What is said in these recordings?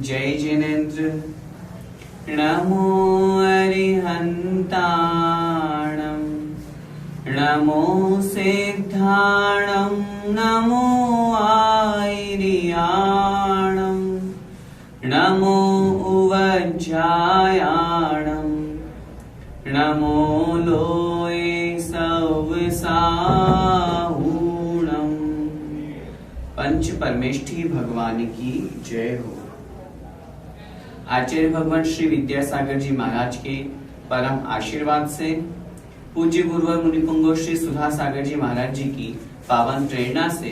जय जिनेन्द्र। नमो अरिहन्ताणं नमो सिद्धाणं नमो आयर्याणं नमो उवज्जायाणं नमो लोये सवसाहूणं। पंच परमेष्ठी भगवान की जय हो। आचार्य भगवान श्री विद्यासागर जी महाराज के परम आशीर्वाद से पूज्य गुरुवर मुनिपुंगव श्री सुधा सागर जी महाराज जी की पावन प्रेरणा से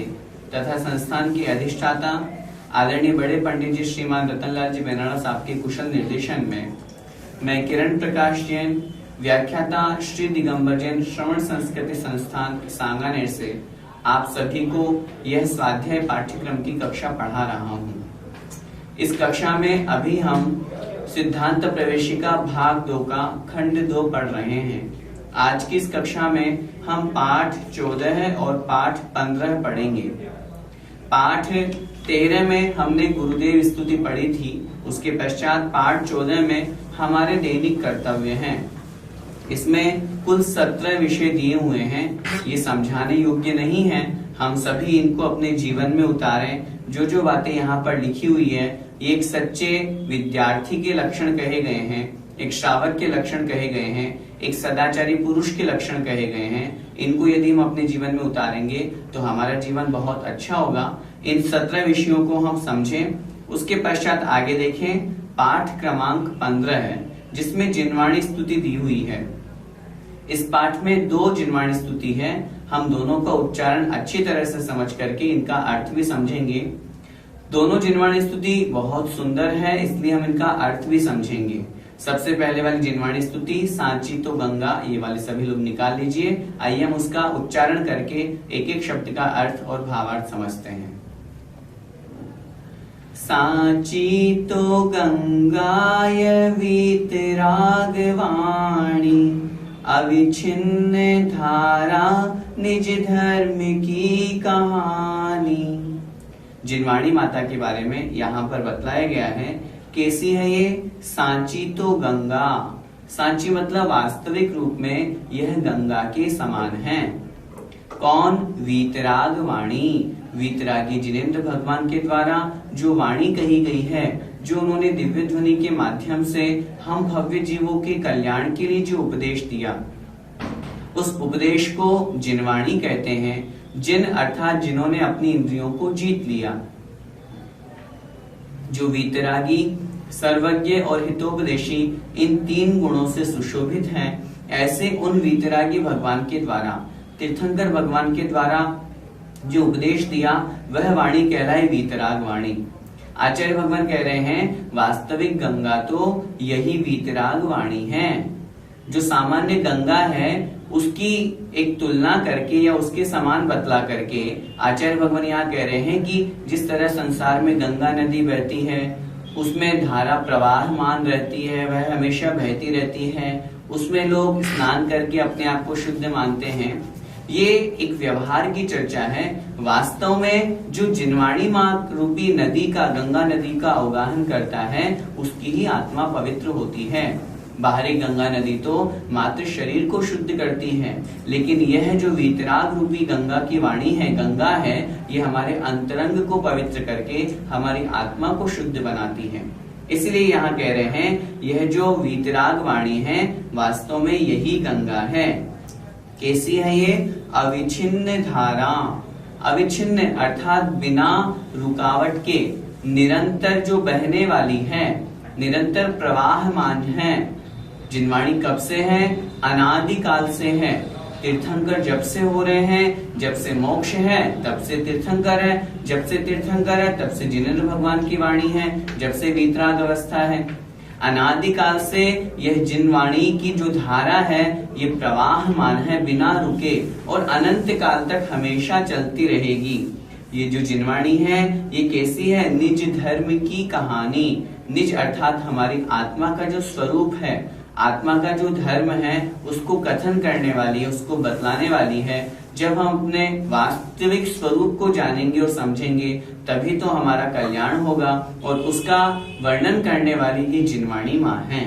तथा संस्थान के अधिष्ठाता आदरणीय बड़े पंडित जी श्रीमान रतनलाल जी बेनाना साहब के कुशल निर्देशन में मैं किरण प्रकाश जैन, व्याख्याता श्री दिगंबर जैन श्रवण संस्कृति संस्थान सांगानेर से आप सभी को यह स्वाध्याय पाठ्यक्रम की कक्षा पढ़ा रहा हूँ। इस कक्षा में अभी हम सिद्धांत प्रवेशिका भाग 2 का खंड 2 पढ़ रहे हैं। आज की इस कक्षा में हम पाठ 14 और पाठ 15 पढ़ेंगे। पाठ 13 में हमने गुरुदेव स्तुति पढ़ी थी। उसके पश्चात पाठ 14 में हमारे दैनिक कर्तव्य हैं। इसमें कुल 17 विषय दिए हुए हैं। ये समझाने योग्य नहीं है। हम सभी इनको अपने जीवन में उतारें। जो जो बातें यहाँ पर लिखी हुई है ये एक सच्चे विद्यार्थी के लक्षण कहे गए हैं, एक श्रावक के लक्षण कहे गए हैं, एक सदाचारी पुरुष के लक्षण कहे गए हैं। इनको यदि हम अपने जीवन में उतारेंगे तो हमारा जीवन बहुत अच्छा होगा। इन 17 विषयों को हम समझें। उसके पश्चात आगे देखें। पाठ क्रमांक 15 है जिसमें जिनवाणी स्तुति दी हुई है। इस पाठ में 2 जिनवाणी स्तुति है। हम दोनों का उच्चारण अच्छी तरह से समझ करके इनका अर्थ भी समझेंगे। दोनों जिनवाणी स्तुति बहुत सुंदर है, इसलिए हम इनका अर्थ भी समझेंगे। सबसे पहले वाली जिनवाणी स्तुति सांची तो गंगा, ये वाले सभी लोग निकाल लीजिए। आइए हम उसका उच्चारण करके एक एक शब्द का अर्थ और भावार्थ समझते हैं। सांची तो गंगाय वीतरागवाणी, अविच्छिन्न धारा निज धर्म की कहानी। जिनवाणी माता के बारे में यहाँ पर बतलाया गया है। कैसी है ये? सांची तो गंगा। सांची मतलब वास्तविक रूप में यह गंगा के समान है। कौन? वीतराग वाणी। वीतरागी जिनेन्द्र भगवान के द्वारा जो वाणी कही गई है, जो उन्होंने दिव्य ध्वनि के माध्यम से हम भव्य जीवों के कल्याण के लिए जो उपदेश दिया, उस उपदेश को जिनवाणी कहते हैं। जिन अर्थात जिन्होंने अपनी इंद्रियों को जीत लिया। जो वीतरागी, सर्वज्ञ और हितोपदेशी इन 3 गुणों से सुशोभित हैं, ऐसे उन वीतरागी भगवान के द्वारा, तीर्थंकर भगवान के द्वारा जो उपदेश दिया वह वाणी कहलाई वीतराग वाणी। आचार्य भगवान कह रहे हैं वास्तविक गंगा तो यही वीतराग वाणी है। जो सामान्य गंगा है उसकी एक तुलना करके या उसके समान बतला करके आचार्य भगवान यहाँ कह रहे हैं कि जिस तरह संसार में गंगा नदी बहती है, उसमें धारा प्रवाहमान रहती है, वह हमेशा बहती रहती है, उसमें लोग स्नान करके अपने आप को शुद्ध मानते हैं। ये एक व्यवहार की चर्चा है। वास्तव में जो जिनवाणी माँ रूपी नदी का, गंगा नदी का अवगाहन करता है, उसकी ही आत्मा पवित्र होती है। बाहरी गंगा नदी तो मात्र शरीर को शुद्ध करती है, लेकिन यह जो वीतराग रूपी गंगा की वाणी है, गंगा है, ये हमारे अंतरंग को पवित्र करके हमारी आत्मा को शुद्ध बनाती है। इसलिए यहाँ कह रहे हैं यह जो वीतराग वाणी है वास्तव में यही गंगा है। कैसी है ये? अविच्छिन्न धारा। अविच्छिन्न अर्थात बिना रुकावट के निरंतर जो बहने वाली है, निरंतर प्रवाहमान है। जिनवाणी कब से है? अनादि काल से है। तीर्थंकर जब से हो रहे हैं, जब से मोक्ष है तब से तीर्थंकर है, जब से तीर्थंकर है तब से जिनेन्द्र भगवान की वाणी है, जब से वीतराग अवस्था है। अनादि काल से यह जिनवाणी की जो धारा है ये प्रवाहमान है, बिना रुके, और अनंत काल तक हमेशा चलती रहेगी। ये जो जिनवाणी है ये कैसी है? निज धर्म की कहानी। निज अर्थात हमारी आत्मा का जो स्वरूप है, आत्मा का जो धर्म है उसको कथन करने वाली है, उसको बतलाने वाली है। जब हम अपने वास्तविक स्वरूप को जानेंगे और समझेंगे तभी तो हमारा कल्याण होगा, और उसका वर्णन करने वाली ये जिनवाणी माँ है।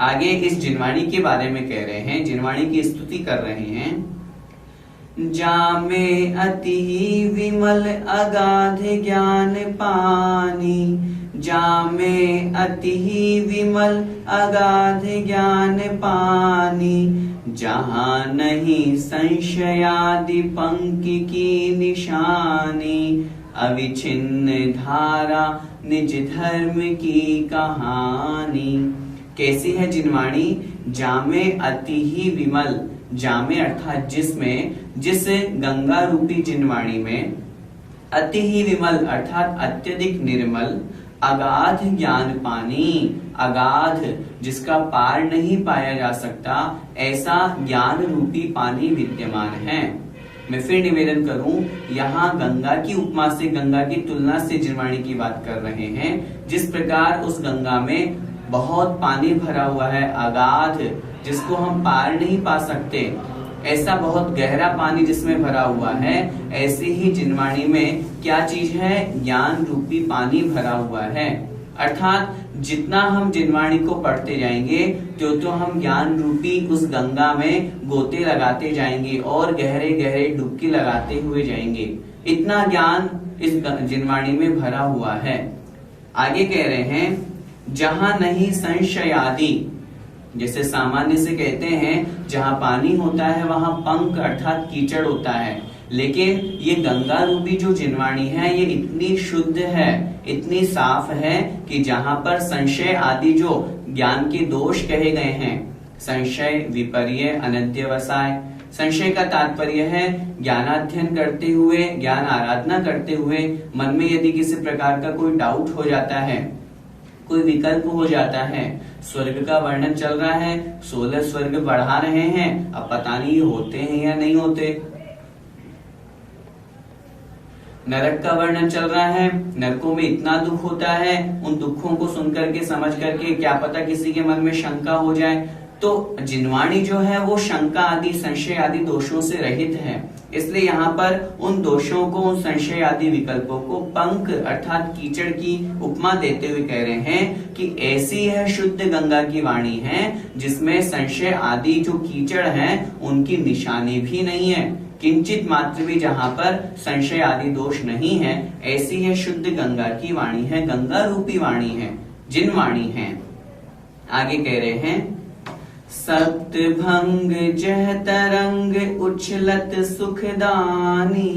आगे इस जिनवाणी के बारे में कह रहे हैं, जिनवाणी की स्तुति कर रहे हैं। जामे अति विमल अगाध ज्ञान पानी, जामे अति विमल अगाध ज्ञान पानी, जहाँ नहीं संशयादि पंक्ति की निशानी, अविच्छिन्न धारा निज धर्म की कहानी। कैसी है जिनवाणी? जामे अति ही विमल, जामे अर्थात जिसमें, जिस गंगा रूपी जिनवाणी में, अति ही विमल अर्थात अत्यधिक निर्मल, अगाध ज्ञान पानी, अगाध जिसका पार नहीं पाया जा सकता, ऐसा ज्ञान रूपी पानी विद्यमान है। मैं फिर निवेदन करूं, यहाँ गंगा की उपमा से, गंगा की तुलना से जिनवाणी की बात कर रहे हैं। जिस प्रकार उस गंगा में बहुत पानी भरा हुआ है, अगाध, जिसको हम पार नहीं पा सकते, ऐसा बहुत गहरा पानी जिसमें भरा हुआ है, ऐसे ही जिनवाणी में क्या चीज है? ज्ञान रूपी पानी भरा हुआ है। अर्थात जितना हम जिनवाणी को पढ़ते जाएंगे तो हम ज्ञान रूपी उस गंगा में गोते लगाते जाएंगे और गहरे गहरे डुबकी लगाते हुए जाएंगे। इतना ज्ञान इस जिनवाणी में भरा हुआ है। आगे कह रहे हैं, जहां नहीं संशय आदि, जैसे सामान्य से कहते हैं जहां पानी होता है वहां पंख अर्थात कीचड़ होता है, लेकिन ये गंगा रूपी जो जिनवाणी है ये इतनी शुद्ध है, इतनी साफ है कि जहां पर संशय आदि जो ज्ञान के दोष कहे गए हैं, संशय, विपर्य, अनध्यवसाय, संशय का तात्पर्य है ज्ञानाध्ययन करते हुए, ज्ञान आराधना करते हुए मन में यदि किसी प्रकार का कोई डाउट हो जाता है, कोई विकल्प हो जाता है। स्वर्ग का वर्णन चल रहा है, 16 स्वर्ग बढ़ा रहे हैं, अब पता नहीं होते हैं या नहीं होते। नरक का वर्णन चल रहा है, नरकों में इतना दुख होता है, उन दुखों को सुन करके, समझ करके क्या पता किसी के मन में शंका हो जाए। तो जिनवाणी जो है वो शंका आदि, संशय आदि दोषों से रहित है, इसलिए यहाँ पर उन दोषों को, उन संशय आदि विकल्पों को पंख अर्थात कीचड़ की उपमा देते हुए कह रहे हैं कि ऐसी है शुद्ध गंगा की वाणी है जिसमें संशय आदि जो कीचड़ हैं उनकी निशानी भी नहीं है, किंचित मात्र भी जहां पर संशय आदि दोष नहीं है, ऐसी है शुद्ध गंगा की वाणी है, गंगा रूपी वाणी है, जिनवाणी है। आगे कह रहे हैं, सप्त भंग जह तरंग उछलत सुखदानी,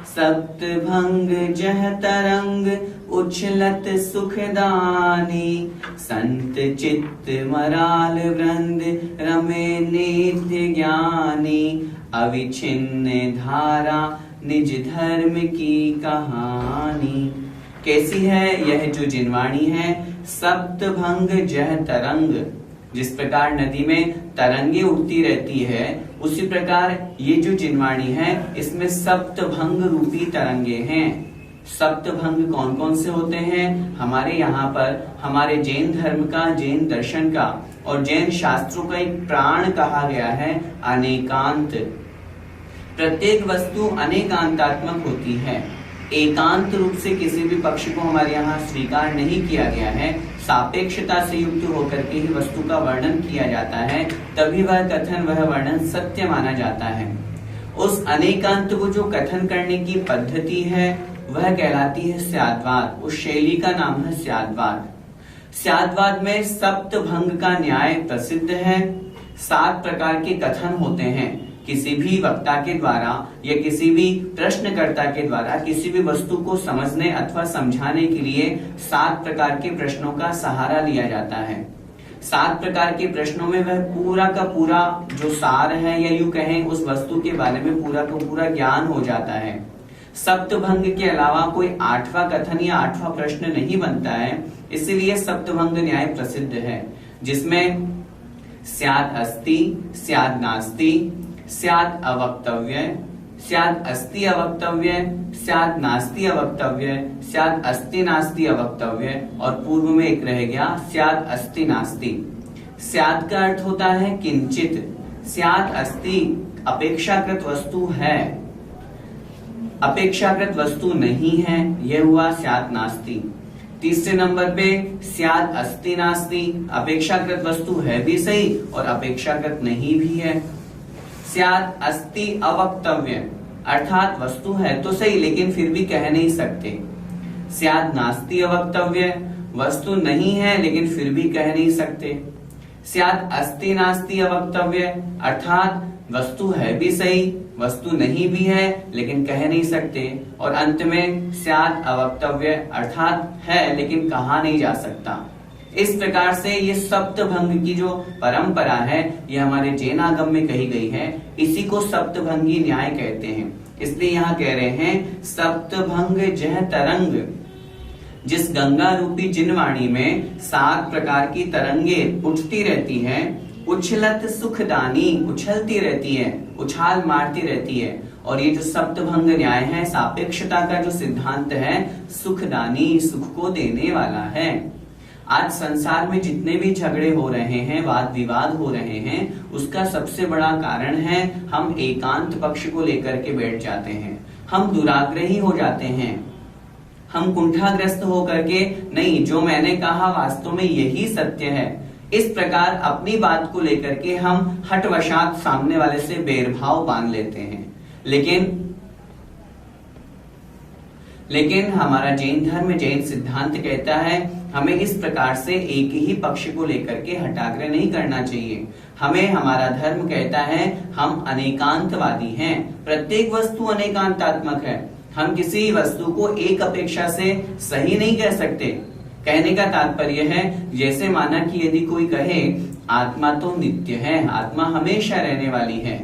सप्त भंग जह तरंग उछलत सुखदानी, संत चित्त मराल वृंद रमे नित्य ज्ञानी, अविच्छिन्न धारा निज धर्म की कहानी। कैसी है यह जो जिनवाणी है? सप्त भंग जह तरंग, जिस प्रकार नदी में तरंगे उठती रहती है, उसी प्रकार ये जो जिनवाणी है इसमें सप्तभंग रूपी तरंगे हैं। सप्तभंग कौन कौन से होते हैं? हमारे यहाँ पर हमारे जैन धर्म का, जैन दर्शन का और जैन शास्त्रों का एक प्राण कहा गया है अनेकांत। प्रत्येक वस्तु अनेकांतात्मक होती है, एकांत रूप से किसी भी पक्ष को हमारे यहाँ स्वीकार नहीं किया गया है। सापेक्षता से युक्त होकर के ही वस्तु का वर्णन किया जाता है, तभी वह कथन, वह वर्णन सत्य माना जाता है। उस अनेकांत को जो कथन करने की पद्धति है वह कहलाती है स्याद्वाद। उस शैली का नाम है स्याद्वाद। स्याद्वाद में सप्तभंग का न्याय प्रसिद्ध है। 7 प्रकार के कथन होते हैं। किसी भी वक्ता के द्वारा या किसी भी प्रश्नकर्ता के द्वारा किसी भी वस्तु को समझने अथवा समझाने के लिए 7 प्रकार के प्रश्नों का सहारा लिया जाता है। 7 प्रकार के प्रश्नों में वह पूरा का पूरा जो सार है या यूं कहें उस वस्तु के बारे में पूरा का पूरा ज्ञान हो जाता है। सप्तभंग के अलावा कोई 8वां कथन या 8वां प्रश्न नहीं बनता है, इसीलिए सप्तभंग न्याय प्रसिद्ध है, जिसमें स्याद अस्ति, स्याद नास्ति, स्याद अवक्तव्य, स्याद अस्ति अवक्तव्य, स्याद नास्ति अवक्तव्य, स्याद अस्ति नास्ति अवक्तव्य और पूर्व में एक रह गया स्याद अस्ति नास्ति। स्याद का अर्थ होता है किंचित, स्याद अस्ति अपेक्षाकृत वस्तु है, अपेक्षाकृत वस्तु नहीं है, यह हुआ स्यात् नास्ति। तीसरे नंबर पे स्यात् अस्ति नास्ति, अपेक्षाकृत वस्तु है भी सही और अपेक्षाकृत नहीं भी है। स्यात् अस्ति अवक्तव्य, अर्थात वस्तु है तो सही लेकिन फिर भी कह नहीं सकते। स्यात् नास्ति अवक्तव्य, वस्तु नहीं है लेकिन फिर भी कह नहीं सकते। स्यात् अस्ति नास्ति अवक्तव्य, अर्थात वस्तु है भी सही, वस्तु नहीं भी है लेकिन कह नहीं सकते। और अंत में स्यात् अवक्तव्य, अर्थात है लेकिन कहा नहीं जा सकता। इस प्रकार से ये सप्तभंग की जो परंपरा है ये हमारे जैन आगम में कही गई है, इसी को सप्तभंगी न्याय कहते हैं। इसलिए यहाँ कह रहे हैं सप्तभंग जह तरंग, जिस गंगा रूपी जिनवाणी में 7 प्रकार की तरंगे उठती रहती हैं, उछलत सुखदानी, उछलती रहती है, उछाल मारती रहती है। और ये जो सप्तभंग न्याय है, सापेक्षता का जो सिद्धांत है, सुखदानी, सुख को देने वाला है। आज संसार में जितने भी झगड़े हो रहे हैं, वाद विवाद हो रहे हैं, उसका सबसे बड़ा कारण है हम एकांत पक्ष को लेकर के बैठ जाते हैं, हम दुराग्रही हो जाते हैं, हम कुंठाग्रस्त होकर के नहीं जो मैंने कहा वास्तव में यही सत्य है, इस प्रकार अपनी बात को लेकर के हम हठवशात सामने वाले से बैरभाव बांध लेते हैं। लेकिन हमारा जैन धर्म, जैन सिद्धांत कहता है हमें इस प्रकार से एक ही पक्ष को लेकर के हठाग्रह नहीं करना चाहिए। हमें, हमारा धर्म कहता है हम अनेकांतवादी हैं, प्रत्येक वस्तु अनेकांतात्मक है। हम किसी वस्तु को एक अपेक्षा से सही नहीं कह सकते। कहने का तात्पर्य है जैसे माना कि यदि कोई कहे आत्मा तो नित्य है, आत्मा हमेशा रहने वाली है,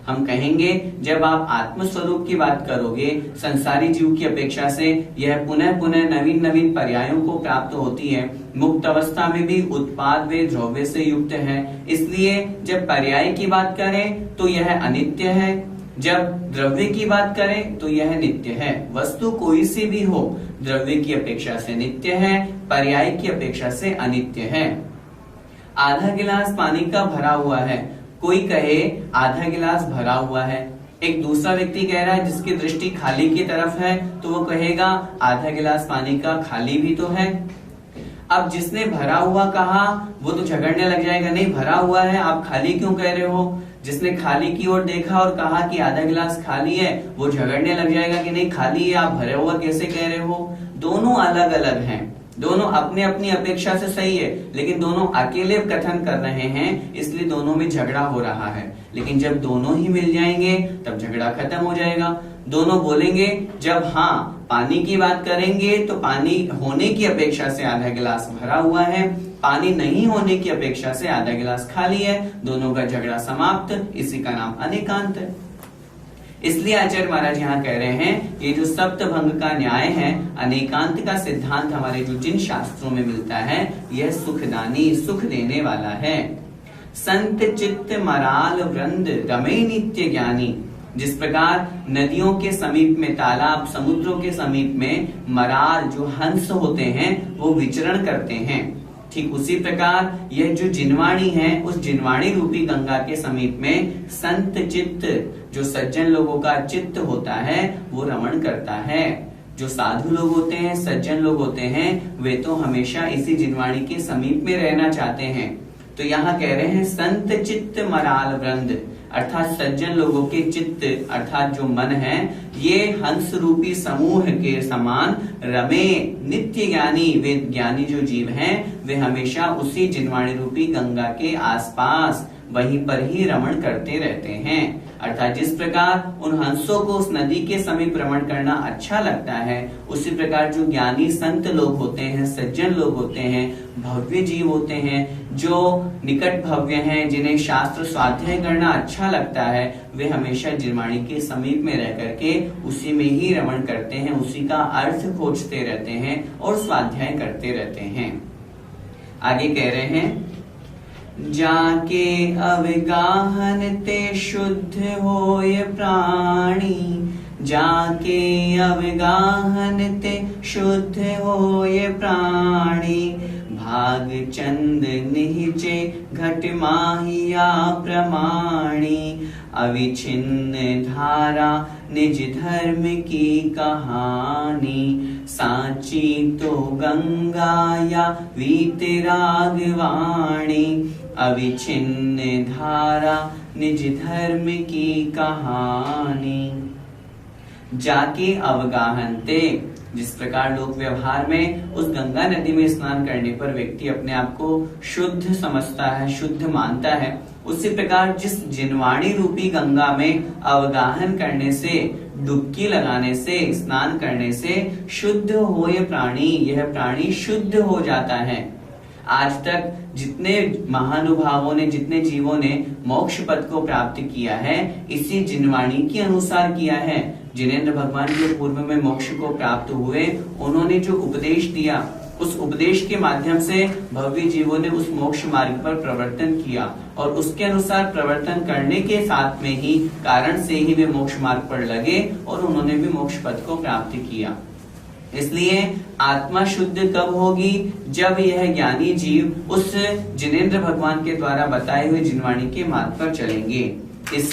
हम कहेंगे जब आप आत्म स्वरूप की बात करोगे, संसारी जीव की अपेक्षा से यह पुनः पुनः नवीन नवीन पर्यायों को प्राप्त होती है, मुक्त अवस्था में भी उत्पाद व द्रव्य से युक्त है। इसलिए जब पर्याय की बात करें तो यह अनित्य है, जब द्रव्य की बात करें तो यह नित्य है। वस्तु कोई सी भी हो, द्रव्य की अपेक्षा से नित्य है, पर्याय की अपेक्षा से अनित्य है। आधा गिलास पानी का भरा हुआ है, कोई कहे आधा गिलास भरा हुआ है, एक दूसरा व्यक्ति कह रहा है जिसकी दृष्टि खाली की तरफ है तो वो कहेगा आधा गिलास पानी का खाली भी तो है। अब जिसने भरा हुआ कहा वो तो झगड़ने लग जाएगा, नहीं भरा हुआ है आप खाली क्यों कह रहे हो। जिसने खाली की ओर देखा और कहा कि आधा गिलास खाली है, वो झगड़ने लग जाएगा कि नहीं खाली है, आप भरे हुआ कैसे कह रहे हो। दोनों अलग अलग हैं, दोनों अपने अपनी अपेक्षा से सही है, लेकिन दोनों अकेले कथन कर रहे हैं, इसलिए दोनों में झगड़ा हो रहा है। लेकिन जब दोनों ही मिल जाएंगे तब झगड़ा खत्म हो जाएगा। दोनों बोलेंगे जब हाँ पानी की बात करेंगे तो पानी होने की अपेक्षा से आधा गिलास भरा हुआ है, पानी नहीं होने की अपेक्षा से आधा गिलास खाली है, दोनों का झगड़ा समाप्त। इसी का नाम अनेकांत है। इसलिए आचार्य महाराज यहाँ कह रहे हैं ये जो सप्तभंग का न्याय है, अनेकांत का सिद्धांत हमारे जो जिन शास्त्रों में मिलता है, यह सुखदानी, सुख देने वाला है। संत चित्त मराल वृंद रमे नित्य ज्ञानी, जिस प्रकार नदियों के समीप में, तालाब समुद्रों के समीप में मराल जो हंस होते हैं वो विचरण करते हैं, ठीक उसी प्रकार यह जो जिनवाणी है, उस जिनवाणी रूपी गंगा के समीप में संत चित्त, जो सज्जन लोगों का चित्त होता है, वो रमण करता है। जो साधु लोग होते हैं, सज्जन लोग होते हैं, वे तो हमेशा इसी जिनवाणी के समीप में रहना चाहते हैं। तो यहाँ कह रहे हैं संत चित्त मराल वृंद, अर्थात सज्जन लोगों के चित्त अर्थात जो मन है, ये हंस रूपी समूह के समान रमे नित्य ज्ञानी, वे ज्ञानी जो जीव हैं वे हमेशा उसी जिनवाणी रूपी गंगा के आसपास वहीं पर ही रमण करते रहते हैं। अर्थात जिस प्रकार उन हंसों को उस नदी के समीप रमण करना अच्छा लगता है, उसी प्रकार जो ज्ञानी संत लोग होते हैं, सज्जन लोग होते हैं, भव्य जीव होते हैं, जो निकट भव्य हैं, जिन्हें शास्त्र स्वाध्याय करना अच्छा लगता है, वे हमेशा जिनवाणी के समीप में रह करके उसी में ही रमण करते हैं, उसी का अर्थ खोजते रहते हैं और स्वाध्याय करते रहते हैं। आगे कह रहे हैं जाके अवगाहन ते शुद्ध होय प्राणी, जाके अवगाहन ते शुद्ध होय प्राणी, भाग चंद निहिचे घट माहिया प्रमाणी अविछिन्न धारा निज धर्म की कहानी सांची तो गंगा या वीतराग वाणी अविछिन्न धारा निज धर्म की कहानी जाके अवगाहनते। जिस प्रकार लोक व्यवहार में उस गंगा नदी में स्नान करने पर व्यक्ति अपने आप को शुद्ध समझता है, शुद्ध मानता है, उसी प्रकार जिस जिनवाणी रूपी गंगा में अवगाहन करने से, डुबकी लगाने से, स्नान करने से शुद्ध हो यह प्राणी शुद्ध हो जाता है। आज तक जितने महानुभावों ने, जितने जीवों ने मोक्ष पद को प्राप्त किया है, इसी जिनवाणी के अनुसार किया है। जिनेंद्र भगवान जो पूर्व में मोक्ष को प्राप्त हुए, उन्होंने जो उपदेश दिया, उस उपदेश के माध्यम से भव्य जीवों ने उस मोक्ष मार्ग पर प्रवर्तन किया और उसके अनुसार प्रवर्तन करने के साथ में ही कारण से ही वे मोक्ष मार्ग पर लगे और उन्होंने भी मोक्ष पद को प्राप्त किया। इसलिए आत्मा शुद्ध कब होगी? जब यह ज्ञानी जीव उस जिनेंद्र भगवान के द्वारा बताए हुए जिनवाणी के मार्ग पर चलेंगे। इस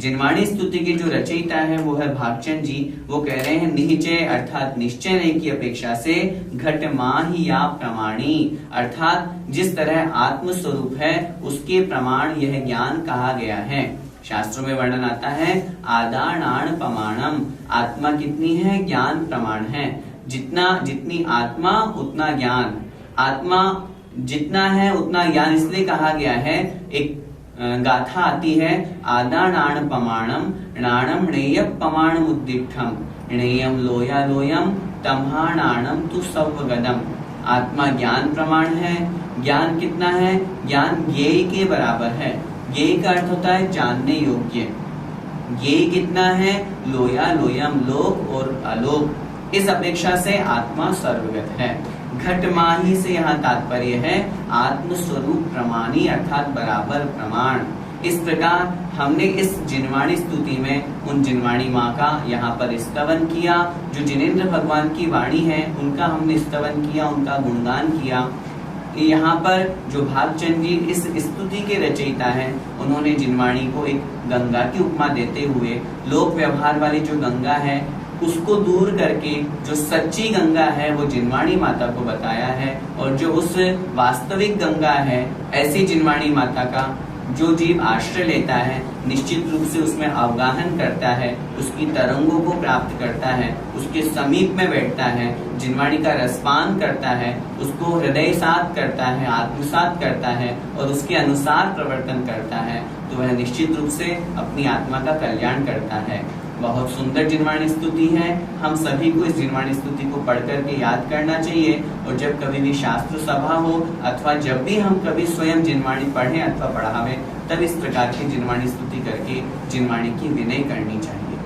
जिनवाणी स्तुति के जो रचयिता है वो है भागचंद जी। वो कह रहे हैं निश्चय अर्थात निश्चय नहीं की अपेक्षा से घट माहि या प्रमाणी, अर्थात जिस तरह आत्म स्वरूप है उसके प्रमाण यह ज्ञान कहा गया है। शास्त्रों में वर्णन आता है आदानान प्रमाणम, आत्मा कितनी है? ज्ञान प्रमाण है। जितनी आत्मा उतना ज्ञान, आत्मा जितना है उतना ज्ञान, इसलिए कहा गया है। एक गाथा आती है आदानान प्रमाणम नाणम णेय प्रमाण मुद्दिठम णेयम लोया लोयम तम्हानाणम तु सवगदम। आत्मा ज्ञान प्रमाण है। ज्ञान कितना है? ज्ञान ज्ञेय के बराबर है। ज्ञेय का अर्थ होता है जानने योग्य। ज्ञेय कितना है? लोया लोयम, लोक और अलोक। इस अपेक्षा से आत्मा सर्वगत है। घट माही से यहाँ तात्पर्य है आत्म स्वरूप प्रमाणी अर्थात बराबर प्रमाण। इस प्रकार हमने इस जिनवाणी स्तुति में उन जिनवाणी माँ का यहाँ पर स्तवन किया। जो जिनेंद्र भगवान की वाणी है उनका हमने स्तवन किया, उनका गुणगान किया। यहाँ पर जो भागचंद जी इस स्तुति के रचयिता हैं, उन्होंने जिनवाणी को एक गंगा की उपमा देते हुए लोक व्यवहार वाली जो गंगा है उसको दूर करके जो सच्ची गंगा है वो जिनवाणी माता को बताया है। और जो उस वास्तविक गंगा है, ऐसी जिनवाणी माता का जो जीव आश्रय लेता है, निश्चित रूप से उसमें अवगाहन करता है, उसकी तरंगों को प्राप्त करता है, उसके समीप में बैठता है, जिनवाणी का रसपान करता है, उसको हृदय सात करता है, आत्मसात करता है और उसके अनुसार प्रवर्तन करता है, तो वह निश्चित रूप से अपनी आत्मा का कल्याण करता है। बहुत सुंदर जिनवाणी स्तुति है। हम सभी को इस जिनवाणी स्तुति को पढ़ करके याद करना चाहिए और जब कभी भी शास्त्र सभा हो अथवा जब भी हम कभी स्वयं जिनवाणी पढ़ें अथवा पढ़ावें, तब इस प्रकार की जिनवाणी स्तुति करके जिनवाणी की विनय करनी चाहिए।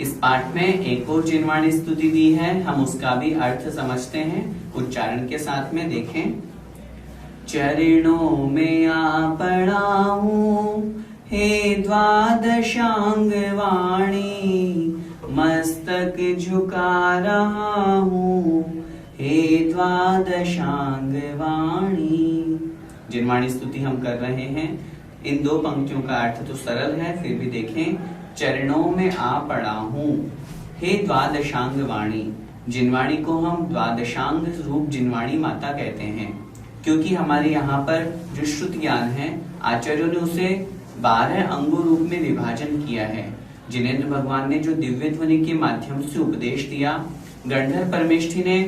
इस पाठ में एक और जिनवाणी स्तुति दी है, हम उसका भी अर्थ समझते हैं उच्चारण के साथ में। देखें, चरणों में आ पड़ा हूँ हे द्वादशांग वाणी, मस्तक झुका रहा हूँ हे द्वादशांग वाणी। जिनवाणी स्तुति हम कर रहे हैं। इन दो पंक्तियों का अर्थ तो सरल है, फिर भी देखें। चरणों में आ पड़ा हूँ हे द्वादशांग वाणी। जिनवाणी को हम द्वादशांग रूप जिनवाणी माता कहते हैं, क्योंकि हमारे यहाँ पर जो श्रुत ज्ञान है आचार्यों ने उसे 12 अंगों रूप में विभाजन किया है। जिनेंद्र भगवान ने जो दिव्य ध्वनि के माध्यम से उपदेश दिया, गंधर्व परमेष्ठी ने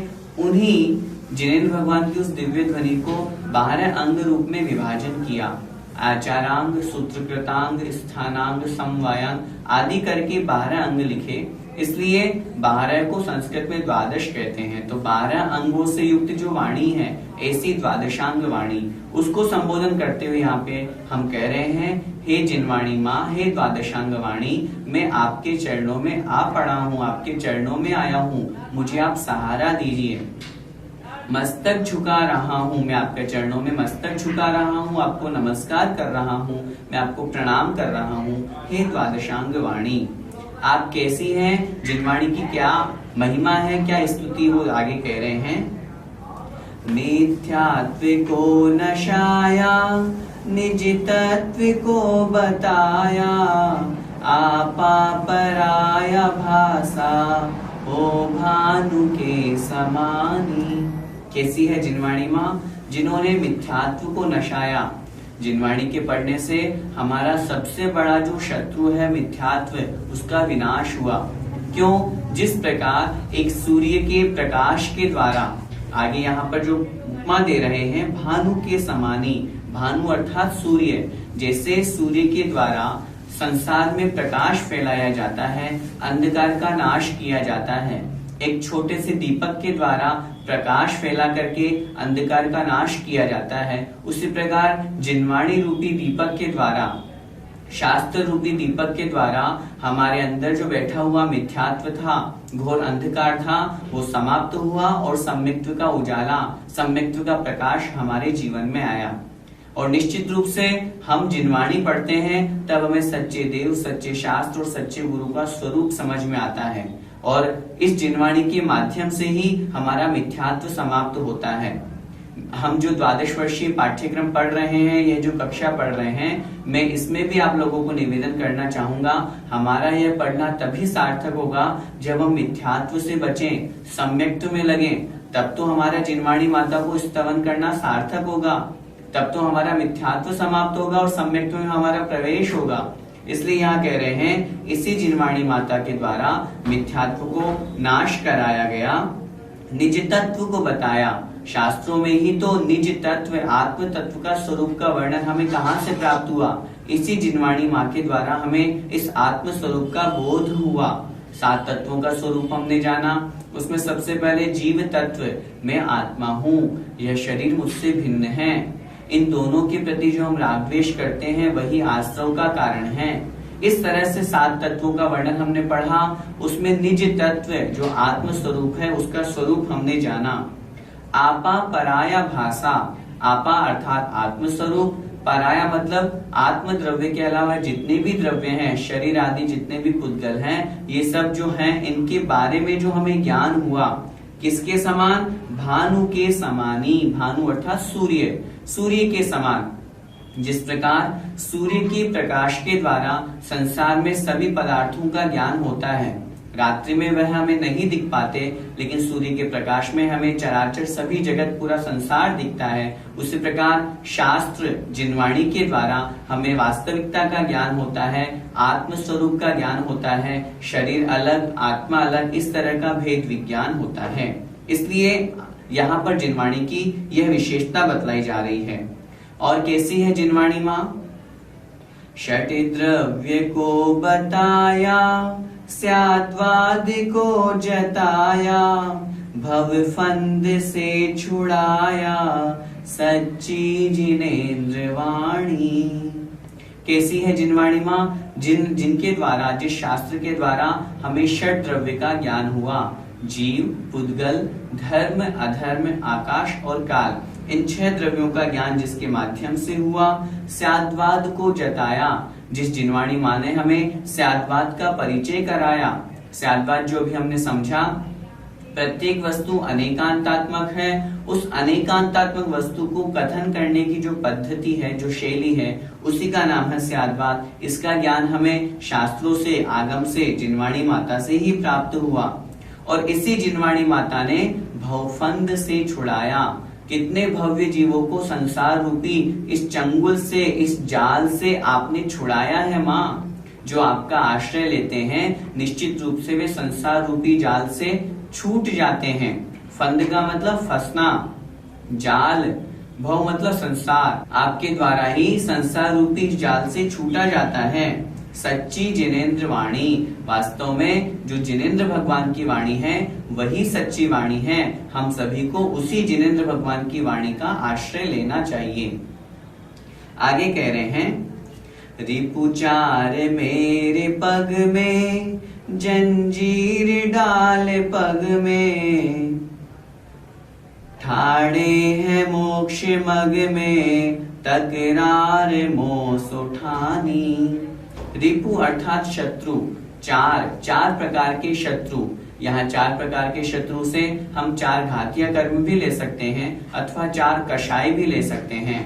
उन्हीं जिनेंद्र भगवान की उस दिव्य ध्वनि को 12 अंग रूप में विभाजन किया। आचारांग, सूत्रकृतांग, स्थानांग, समवायांग आदि करके 12 अंग लिखे। इसलिए 12 को संस्कृत में द्वादश कहते हैं। तो 12 अंगों से युक्त जो वाणी है, ऐसी द्वादशांग वाणी, उसको संबोधन करते हुए यहाँ पे हम कह रहे हैं हे जिनवाणी माँ, हे द्वादशांग वाणी, मैं आपके चरणों में आ पड़ा हूँ, आपके चरणों में आया हूँ, मुझे आप सहारा दीजिए। मस्तक झुका रहा हूँ, मैं आपके चरणों में मस्तक झुका रहा हूँ, आपको नमस्कार कर रहा हूँ, मैं आपको प्रणाम कर रहा हूँ हे द्वादशांग वाणी। आप कैसी हैं? जिनवाणी की क्या महिमा है, क्या स्तुति वो आगे कह रहे हैं। मिथ्यात्व को नशाया निज तत्व को बताया, आपा पराया भाषा हो भानु के समानी। कैसी है जिनवाणी माँ? जिन्होंने मिथ्यात्व को नशाया। जिनवाणी के पढ़ने से हमारा सबसे बड़ा जो शत्रु है मिथ्यात्व, उसका विनाश हुआ। क्यों? जिस प्रकार एक सूर्य के प्रकाश के द्वारा, आगे यहाँ पर जो उपमा दे रहे हैं, भानु के समानी, भानु अर्थात सूर्य, जैसे सूर्य के द्वारा संसार में प्रकाश फैलाया जाता है, अंधकार का नाश किया जाता है। एक छोटे से दीपक के द्वारा प्रकाश फैला करके अंधकार का नाश किया जाता है, उसी प्रकार जिनवाणी रूपी दीपक के द्वारा, शास्त्र रूपी दीपक के द्वारा हमारे अंदर जो बैठा हुआ मिथ्यात्व था, घोर अंधकार था, वो समाप्त हुआ और सम्यक्त्व का उजाला, सम्यक्त्व का प्रकाश हमारे जीवन में आया। और निश्चित रूप से हम जिनवाणी पढ़ते हैं तब हमें सच्चे देव, सच्चे शास्त्र और सच्चे गुरु का स्वरूप समझ में आता है, और इस जिनवाणी के माध्यम से ही हमारा मिथ्यात्व समाप्त होता है। हम जो 12 वर्षीय पाठ्यक्रम पढ़ रहे हैं, यह जो कक्षा पढ़ रहे हैं, मैं इसमें भी आप लोगों को निवेदन करना चाहूंगा, हमारा यह पढ़ना तभी सार्थक होगा जब हम मिथ्यात्व से बचें, सम्यक्त्व में लगें, तब तो हमारा जिनवाणी माता को स्तवन करना सार्थक होगा, तब तो हमारा मिथ्यात्व समाप्त होगा और सम्यक्त्व में हमारा प्रवेश होगा। इसलिए यहाँ कह रहे हैं, इसी जिनवाणी माता के द्वारा मिथ्यात्व को नाश कराया गया, निज तत्व को बताया। शास्त्रों में ही तो निज तत्व, आत्म तत्व का स्वरूप का वर्णन हमें कहाँ से प्राप्त हुआ? इसी जिनवाणी माँ के द्वारा हमें इस आत्म स्वरूप का बोध हुआ। 7 तत्वों का स्वरूप हमने जाना। उसमें सबसे पहले जीव तत्व, मैं आत्मा हूँ, यह शरीर मुझसे भिन्न है। इन दोनों के प्रति जो हम राग द्वेष करते हैं, वही आश्रव का कारण है। इस तरह से 7 तत्वों का वर्णन हमने पढ़ा। उसमें निज तत्व जो आत्म स्वरूप है, उसका स्वरूप हमने जाना। आपा पराया भाषा, आपा अर्थात आत्म स्वरूप, पराया मतलब आत्म द्रव्य के अलावा जितने भी द्रव्य हैं, शरीर आदि जितने भी पुद्गल हैं, ये सब जो हैं, इनके बारे में जो हमें ज्ञान हुआ, किसके समान? भानु के समानी। भानु अर्थात सूर्य, सूर्य के समान। जिस प्रकार सूर्य के प्रकाश के द्वारा संसार में सभी पदार्थों का ज्ञान होता है, रात्रि में वह हमें नहीं दिख पाते, लेकिन सूर्य के प्रकाश में हमें चराचर सभी जगत, पूरा संसार दिखता है। उसी प्रकार शास्त्र जिनवाणी के द्वारा हमें वास्तविकता का ज्ञान होता है, आत्म स्वरूप का ज्ञान होता है, शरीर अलग, आत्मा अलग, इस तरह का भेद विज्ञान होता है। इसलिए यहाँ पर जिनवाणी की यह विशेषता बतलाई जा रही है। और कैसी है जिनवाणी माँ? षट द्रव्य को बताया, स्याद्वाद को जताया, भव फंद से छुड़ाया, सच्ची जिनेन्द्र वाणी। कैसी है जिनवाणी माँ? जिनके द्वारा, जिस शास्त्र के द्वारा हमें षट द्रव्य का ज्ञान हुआ, जीव, पुद्गल, धर्म, अधर्म, आकाश और काल, इन 6 द्रव्यों का ज्ञान जिसके माध्यम से हुआ। स्याद्वाद को जताया, जिस जिनवाणी माँ ने हमें स्याद्वाद का परिचय कराया। स्याद्वाद जो भी हमने समझा, प्रत्येक वस्तु अनेकांतात्मक है। उस अनेकांतात्मक वस्तु को कथन करने की जो पद्धति है, जो शैली है, उसी का नाम है स्याद्वाद। इसका ज्ञान हमें शास्त्रों से, आगम से, जिनवाणी माता से ही प्राप्त हुआ। और इसी जिनवाणी माता ने भवफंद से छुड़ाया। कितने भव्य जीवों को संसार रूपी इस चंगुल से, इस जाल से आपने छुड़ाया है माँ। जो आपका आश्रय लेते हैं, निश्चित रूप से वे संसार रूपी जाल से छूट जाते हैं। फंद का मतलब फंसना, जाल, भव मतलब संसार, आपके द्वारा ही संसार रूपी जाल से छूटा जाता है। सच्ची जिनेन्द्र वाणी, वास्तव में जो जिनेन्द्र भगवान की वाणी है, वही सच्ची वाणी है। हम सभी को उसी जिनेन्द्र भगवान की वाणी का आश्रय लेना चाहिए। आगे कह रहे हैं, रिपुचार मेरे पग में, जंजीर डाल पग में, ठाड़े है मोक्ष मग में, तकरार मोस उठानी। रिपु अर्थात शत्रु, चार प्रकार के शत्रु। यहाँ 4 प्रकार के शत्रु से हम 4 घातीय कर्म भी ले सकते हैं अथवा 4 कषाय भी ले सकते हैं।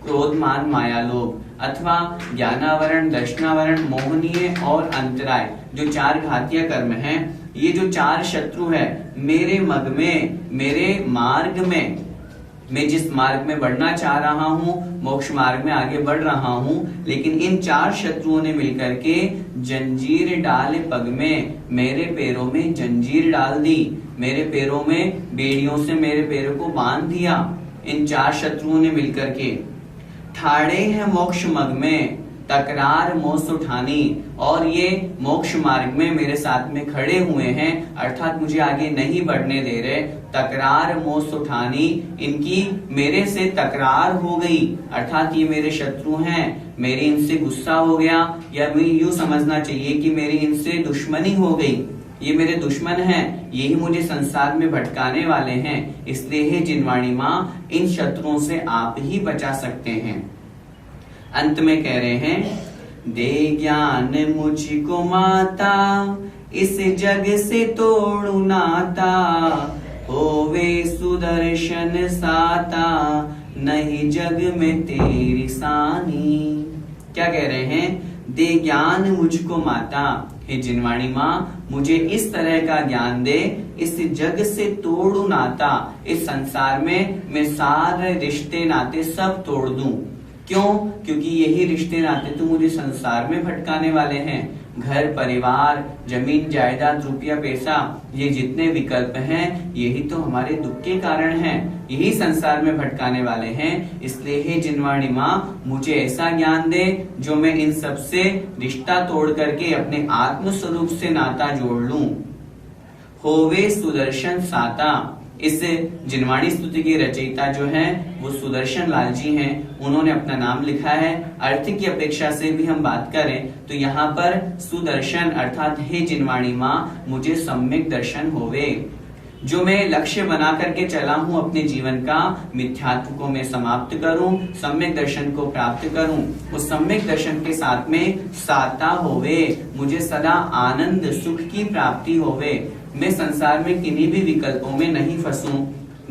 क्रोध, मान, माया, लोभ अथवा ज्ञानावरण, दर्शनावरण, मोहनीय और अंतराय, जो 4 घातीय कर्म हैं, ये जो 4 शत्रु है मेरे मग में, मेरे मार्ग में, मैं जिस मार्ग में बढ़ना चाह रहा हूं, मोक्ष मार्ग में आगे बढ़ रहा हूं, लेकिन इन 4 शत्रुओं ने मिलकर के जंजीर डाले पग में, मेरे पैरों में जंजीर डाल दी, मेरे पैरों में बेड़ियों से मेरे पैरों को बांध दिया। इन 4 शत्रुओं ने मिलकर के ठाड़े हैं मोक्ष मग में, तकरार मोस उठानी, और ये मोक्ष मार्ग में मेरे साथ में खड़े हुए हैं, अर्थात मुझे आगे नहीं बढ़ने दे रहे। तकरार मोस उठानी, इनकी मेरे से तकरार हो गई, अर्थात ये मेरे शत्रु हैं, मेरी इनसे गुस्सा हो गया, या मैं यूं समझना चाहिए कि मेरी इनसे दुश्मनी हो गई, ये मेरे दुश्मन हैं, यही मुझे संसार में भटकाने वाले हैं। इसलिए हे जिनवाणी माँ, इन शत्रुओं से आप ही बचा सकते हैं। अंत में कह रहे हैं, दे ज्ञान मुझको माता, इस जग से तोड़ू नाता, होवे सुदर्शन साता, नहीं जग में तेरी सानी। क्या कह रहे हैं? दे ज्ञान मुझको माता, हे जिनवाणी माँ, मुझे इस तरह का ज्ञान दे, इस जग से तोड़ू नाता, इस संसार में मैं सारे रिश्ते नाते सब तोड़ दूं। क्यों? क्योंकि यही रिश्ते नाते तो मुझे संसार में भटकाने वाले हैं। घर, परिवार, जमीन, जायदाद, रुपया, पैसा, ये जितने विकल्प हैं, यही तो हमारे दुख के कारण हैं, यही संसार में भटकाने वाले हैं। इसलिए हे जिनवाणी माँ, मुझे ऐसा ज्ञान दे जो मैं इन सब से रिश्ता तोड़ करके अपने आत्म स्वरूप से नाता जोड़ लूं। होवे सुदर्शन साता, इस जिनवाणी स्तुति के रचयिता जो हैं वो सुदर्शन लाल जी हैं, उन्होंने अपना नाम लिखा है। अर्थ की अपेक्षा से भी हम बात करें तो यहाँ पर सुदर्शन अर्थात हे जिनवाणी माँ, मुझे सम्यक दर्शन होवे, जो मैं लक्ष्य बना करके चला हूं अपने जीवन का, मिथ्यात्व को मैं समाप्त करूं, सम्यक दर्शन को प्राप्त करूं। उस सम्यक दर्शन के साथ में साता होवे, मुझे सदा आनंद सुख की प्राप्ति होवे, मैं संसार में किन्हीं भी विकल्पों में नहीं फंसूं,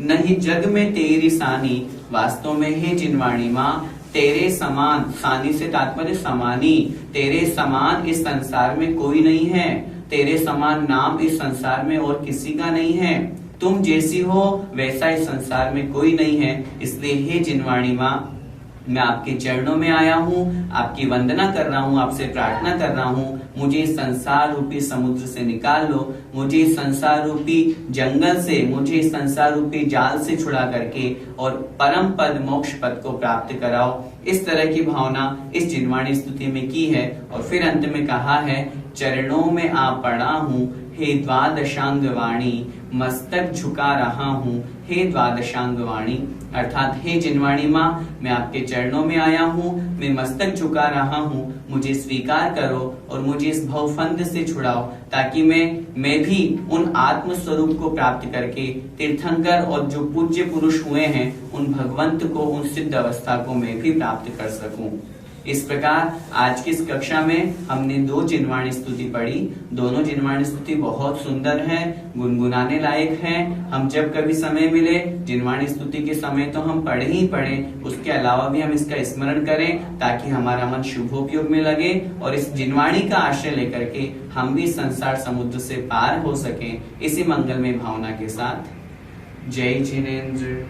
नहीं जग में तेरी सानी, वास्तव में हे जिनवाणी माँ, तेरे समान, सानी से तात्पर्य समानी, तेरे समान इस संसार में कोई नहीं है, तेरे समान नाम इस संसार में और किसी का नहीं है, तुम जैसी हो वैसा इस संसार में कोई नहीं है। इसलिए हे जिनवाणी माँ, मैं आपके चरणों में आया हूँ, आपकी वंदना कर रहा हूँ, आपसे प्रार्थना कर रहा हूँ, मुझे इस संसार रूपी समुद्र से निकाल लो, मुझे इस संसार रूपी जंगल से, मुझे इस संसार रूपी जाल से छुड़ा करके और परम पद मोक्ष पद को प्राप्त कराओ। इस तरह की भावना इस जिनवाणी स्तुति में की है। और फिर अंत में कहा है, चरणों में आ पड़ा हूँ, हे द्वादशांग वाणी, मस्तक झुका रहा हूँ, हे द्वादशांग वाणी, अर्थात हे जिनवाणी माँ, मैं आपके चरणों में आया हूँ, मैं मस्तक झुका रहा हूँ, मुझे स्वीकार करो और मुझे इस भवफंद से छुड़ाओ, ताकि मैं भी उन आत्म स्वरूप को प्राप्त करके तीर्थंकर और जो पूज्य पुरुष हुए हैं उन भगवंत को, उन सिद्ध अवस्था को मैं भी प्राप्त कर सकूं। इस प्रकार आज की इस कक्षा में हमने 2 जिनवाणी स्तुति पढ़ी। दोनों जिनवाणी स्तुति बहुत सुंदर है, गुनगुनाने लायक है। हम जब कभी समय मिले जिनवाणी स्तुति के समय तो हम पढ़े ही पढ़े, उसके अलावा भी हम इसका स्मरण करें ताकि हमारा मन शुभोपयोग में लगे और इस जिनवाणी का आश्रय लेकर के हम भी संसार समुद्र से पार हो सके। इसी मंगलमय भावना के साथ जय जिनेंद्र।